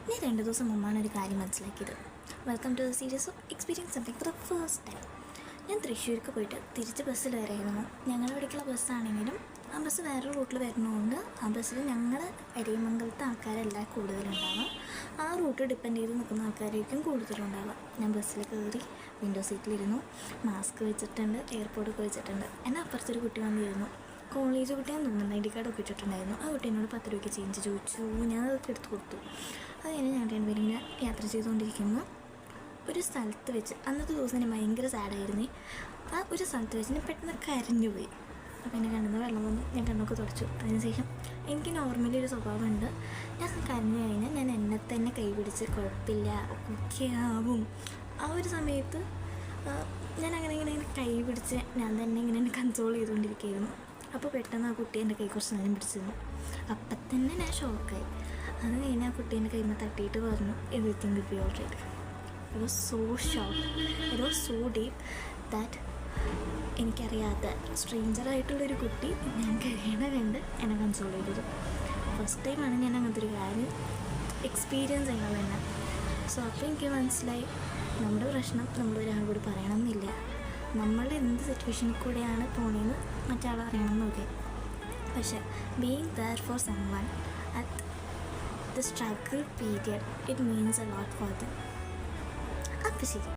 ഞാൻ 2 ദിവസം മുമ്പാണ് ഒരു കാര്യം മനസ്സിലാക്കിയത്. Welcome to the series of experience something for the first time. ഞാൻ തൃശ്ശൂർക്ക് പോയിട്ട് തിരിച്ച് ബസ്സിൽ വരെയായിരുന്നു. ഞങ്ങളുടെ ഇവിടേക്കുള്ള ബസ്സാണെങ്കിലും ആ ബസ് വേറെ റൂട്ടിൽ വരുന്നതുകൊണ്ട് ആ ബസ്സിൽ ഞങ്ങളുടെ എരയമംഗലത്തെ ആൾക്കാരല്ല കൂടുതലുണ്ടാവുക. ആ റൂട്ട് ഡിപ്പെൻഡ് ചെയ്ത് നിൽക്കുന്ന ആൾക്കാരായിരിക്കും കൂടുതലുണ്ടാവുക. ഞാൻ ബസ്സിൽ കയറി വിൻഡോ സീറ്റിലിരുന്നു. മാസ്ക് വെച്ചിട്ടുണ്ട്, എയർപോർട്ടൊക്കെ വെച്ചിട്ടുണ്ട്. എന്നെ അപ്പുറത്തൊരു കുട്ടി വന്നിരുന്നു. കോളേജ് കുട്ടിയാന്ന് തോന്നുന്നു. ID കാർഡ് ഒക്കെ ഇട്ടിട്ടുണ്ടായിരുന്നു. ആ കുട്ടി എന്നോട് 10 രൂപയ്ക്ക് ചേഞ്ച് ചോദിച്ചു. ഞാൻ അതൊക്കെ എടുത്ത് കൊടുത്തു. അത് കഴിഞ്ഞ് ഞാൻ രണ്ടുപേരും ഇങ്ങനെ യാത്ര ചെയ്തുകൊണ്ടിരിക്കുമ്പോൾ ഒരു സ്ഥലത്ത് വെച്ച്, അന്നത്തെ ദിവസം ഞാൻ ഭയങ്കര സാഡായിരുന്നേ. ആ ഒരു സ്ഥലത്ത് വെച്ച് ഞാൻ പെട്ടെന്ന് കരഞ്ഞു പോയി. അപ്പോൾ എന്നെ കണ്ണിൽ വെള്ളം വന്നു. ഞാൻ കണ്ണൊക്കെ തുടച്ചു. അതിനുശേഷം എനിക്ക് നോർമലി ഒരു സ്വഭാവമുണ്ട്. ഞാൻ കരഞ്ഞു കഴിഞ്ഞാൽ ഞാൻ എന്നെ തന്നെ കൈ പിടിച്ച് കുഴപ്പമില്ല, ഒക്കെ ആവും. ആ ഒരു സമയത്ത് ഞാൻ ഇങ്ങനെ കൈ പിടിച്ച് ഞാൻ തന്നെ ഇങ്ങനെ കൺട്രോൾ ചെയ്തുകൊണ്ടിരിക്കുകയായിരുന്നു. അപ്പോൾ പെട്ടെന്ന് ആ കുട്ടി എൻ്റെ കൈ കുറച്ച് നേരം പിടിച്ചിരുന്നു. അപ്പം തന്നെ ഞാൻ ഷോക്കായി. അത് കഴിഞ്ഞ് ആ കുട്ടി എൻ്റെ കൈമ തട്ടിയിട്ട് പറഞ്ഞു, everything will be all right. It was so shock. It was so deep that എനിക്കറിയാത്ത സ്ട്രേഞ്ചറായിട്ടുള്ളൊരു കുട്ടി ഞാൻ കരയണ കണ്ട് എന്നെ കൺസോൾ ചെയ്തത്. ഫസ്റ്റ് ടൈമാണ് ഞാൻ അങ്ങനത്തെ ഒരു കാര്യം എക്സ്പീരിയൻസ് ചെയ്യണത് തന്നെ. സോ അപ്പോൾ എനിക്ക് മനസ്സിലായി, നമ്മുടെ പ്രശ്നം നമ്മൾ ഒരാളോട് പറയണമെന്നില്ല. നമ്മൾ എന്ത് സിറ്റുവേഷനിൽ കൂടെയാണ് പോണേന്ന് മറ്റാൾ അറിയണമെന്നൊക്കെ. പക്ഷേ being there for someone at the struggle period, it means a lot for them. അപ്പോൾ ശരി.